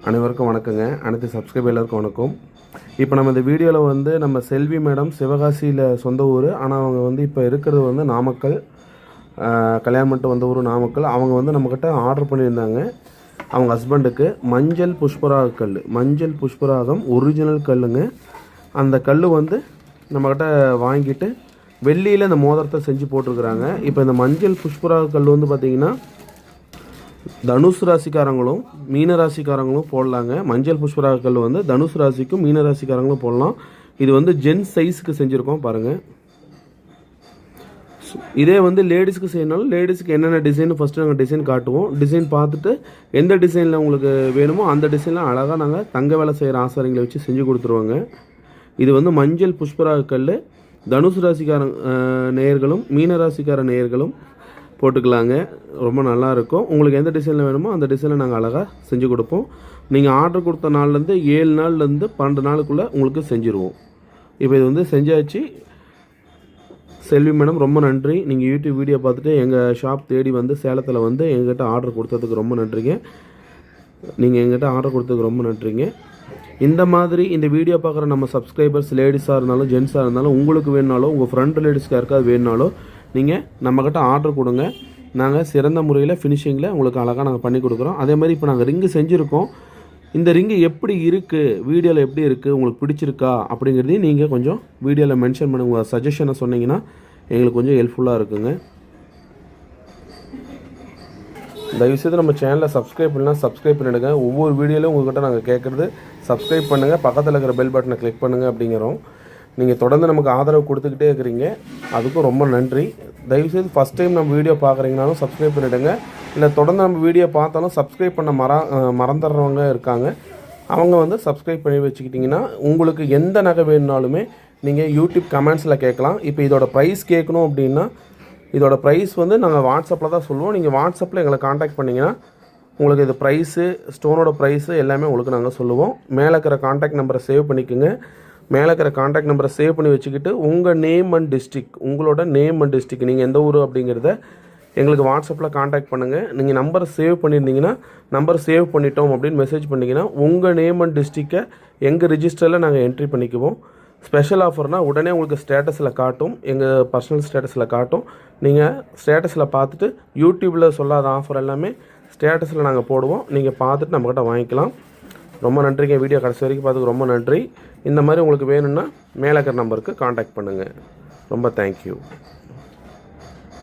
அனைவருக்கும் வணக்கங்க. அனைத்து சப்ஸ்கிரைபர் எல்லாருக்கும் வணக்கம். இப்போ நம்ம இந்த வீடியோவில் வந்து நம்ம செல்வி மேடம் சிவகாசியில் சொந்த ஊர், ஆனால் அவங்க வந்து இப்போ இருக்கிறது வந்து நாமக்கல், கல்யாணம் பண்ணிட்டு வந்த ஊர் நாமக்கல். அவங்க வந்து நம்மக்கிட்ட ஆர்டர் பண்ணியிருந்தாங்க அவங்க ஹஸ்பண்டுக்கு மஞ்சள் புஷ்பராக கல், மஞ்சள் புஷ்பராகம் ஒரிஜினல் கல்லுங்க. அந்த கல் வந்து நம்மக்கிட்ட வாங்கிட்டு வெள்ளியில் இந்த மோதிரத்தை செஞ்சு போட்டிருக்கிறாங்க. இப்போ இந்த மஞ்சள் புஷ்பராக கல் வந்து பார்த்திங்கன்னா தனுஷ் ராசிக்காரங்களும் மீன ராசிக்காரங்களும் போடலாங்க. மஞ்சள் புஷ்பராக கல் வந்து தனுஷ் ராசிக்கும் மீன ராசிக்காரங்களும் போடலாம். இது வந்து ஜென்ஸ் சைஸுக்கு செஞ்சுருக்கோம் பாருங்கள். இதே வந்து லேடிஸ்க்கு செய்யணும்னாலும் லேடிஸ்க்கு என்னென்ன டிசைன் ஃபஸ்ட்டு நாங்கள் டிசைன் காட்டுவோம். டிசைன் பார்த்துட்டு எந்த டிசைனில் உங்களுக்கு வேணுமோ அந்த டிசைனில் அழகாக நாங்கள் தங்க வேலை செய்கிற ஆசாரிங்களை வச்சு செஞ்சு கொடுத்துருவோங்க. இது வந்து மஞ்சள் புஷ்பராக கல் தனுஷ் ராசிக்கார நேயர்களும் மீன ராசிக்கார நேயர்களும் போட்டுக்கலாங்க. ரொம்ப நல்லாயிருக்கும். உங்களுக்கு எந்த டிசைனில் வேணுமோ அந்த டிசைனில் நாங்கள் அழகாக செஞ்சு கொடுப்போம். நீங்கள் ஆர்டர் கொடுத்த நாள்லேருந்து 7 நாள்லேருந்து 12 நாளுக்குள்ளே உங்களுக்கு செஞ்சுருவோம். இப்போ இது வந்து செஞ்சாச்சு. செல்வி மேடம் ரொம்ப நன்றி. நீங்கள் யூடியூப் வீடியோ பார்த்துட்டு எங்கள் ஷாப் தேடி வந்து சேலத்தில் வந்து எங்கள்கிட்ட ஆர்டர் கொடுத்ததுக்கு ரொம்ப நன்றிங்க. நீங்கள் எங்கள்கிட்ட ஆர்டர் கொடுத்ததுக்கு ரொம்ப நன்றிங்க. இந்த மாதிரி இந்த வீடியோ பார்க்குற நம்ம சப்ஸ்கிரைபர்ஸ் லேடிஸாக இருந்தாலும் ஜென்ஸாக இருந்தாலும் உங்களுக்கு வேணுனாலும் உங்கள் ஃப்ரெண்ட் லேடிஸ்க்கு யாருக்காவது வேணுனாலும் நீங்கள் நம்மக்கிட்ட ஆர்டர் கொடுங்க. நாங்கள் சிறந்த முறையில் ஃபினிஷிங்கில் உங்களுக்கு அழகாக நாங்கள் பண்ணி கொடுக்குறோம். அதே மாதிரி இப்போ நாங்கள் ரிங்கு செஞ்சுருக்கோம். இந்த ரிங்கு எப்படி இருக்குது, வீடியோவில் எப்படி இருக்குது, உங்களுக்கு பிடிச்சிருக்கா அப்படிங்கிறதையும் நீங்கள் கொஞ்சம் வீடியோவில் மென்ஷன் பண்ணி உங்கள் சஜஷனை சொன்னீங்கன்னா எங்களுக்கு கொஞ்சம் ஹெல்ப்ஃபுல்லாக இருக்குங்க. தயவுசெய்து நம்ம சேனலை சப்ஸ்கிரைப் பண்ணலாம், சப்ஸ்கிரைப் பண்ணிவிடுங்க. ஒவ்வொரு வீடியோலையும் உங்கள்கிட்ட நாங்கள் கேட்குறது சப்ஸ்கிரைப் பண்ணுங்கள், பக்கத்தில் இருக்கிற பெல் பட்டனை கிளிக் பண்ணுங்கள் அப்படிங்கிறோம். நீங்கள் தொடர்ந்து நமக்கு ஆதரவு கொடுத்துக்கிட்டே இருக்கிறீங்க, அதுக்கும் ரொம்ப நன்றி. தயவுசெய்து ஃபஸ்ட் டைம் நம்ம வீடியோ பார்க்குறீங்கனாலும் சப்ஸ்கிரைப் பண்ணிவிடுங்க. இல்லை தொடர்ந்து நம்ம வீடியோ பார்த்தாலும் சப்ஸ்கிரைப் பண்ண மறந்துடுறவங்க இருக்காங்க. அவங்க வந்து சப்ஸ்கிரைப் பண்ணி வச்சுக்கிட்டிங்கன்னா உங்களுக்கு எந்த நகை வேணுனாலுமே நீங்கள் யூடியூப் கமெண்ட்ஸில் கேட்கலாம். இப்போ இதோட ப்ரைஸ் கேட்கணும் அப்படின்னா இதோட ப்ரைஸ் வந்து நாங்கள் வாட்ஸ்அப்பில் தான் சொல்லுவோம். நீங்கள் வாட்ஸ்அப்பில் எங்களை காண்டாக்ட் பண்ணிங்கன்னா உங்களுக்கு இது ப்ரைஸு, ஸ்டோனோட ப்ரைஸு எல்லாமே உங்களுக்கு நாங்கள் சொல்லுவோம். மேலே இருக்கிற காண்டாக்ட் நம்பரை சேவ் பண்ணிக்கோங்க. மேலே இருக்கிற காண்டாக்ட் நம்பரை சேவ் பண்ணி வச்சுக்கிட்டு உங்கள் நேம் அண்ட் டிஸ்ட்ரிக், உங்களோட நேம் அண்ட் டிஸ்ட்ரிக், நீங்கள் எந்த ஊர் அப்படிங்கிறத எங்களுக்கு வாட்ஸ்அப்பில் காண்டாக்ட் பண்ணுங்கள். நீங்கள் நம்பரை சேவ் பண்ணியிருந்தீங்கன்னா நம்பர் சேவ் பண்ணிட்டோம் அப்படின்னு மெசேஜ் பண்ணிங்கன்னா உங்கள் நேம் அண்ட் டிஸ்ட்ரிக்கை எங்கள் ரிஜிஸ்டரில் நாங்கள் என்ட்ரி பண்ணிக்குவோம். ஸ்பெஷல் ஆஃபர்னால் உடனே உங்களுக்கு ஸ்டேட்டஸில் காட்டும், எங்கள் பர்சனல் ஸ்டேட்டஸில் காட்டும். நீங்கள் ஸ்டேட்டஸில் பார்த்துட்டு யூடியூப்பில் சொல்லாத ஆஃபர் எல்லாமே ஸ்டேட்டஸில் நாங்கள் போடுவோம். நீங்கள் பார்த்துட்டு நம்மக்கிட்ட வாங்கிக்கலாம். ரொம்ப நன்றிங்க. வீடியோ கடைசி வரைக்கும் பார்த்துக்கு ரொம்ப நன்றி. இந்த மாதிரி உங்களுக்கு வேணும்னா மேலே இருக்கிற நம்பருக்கு காண்டாக்ட் பண்ணுங்கள். ரொம்ப தேங்க்யூ.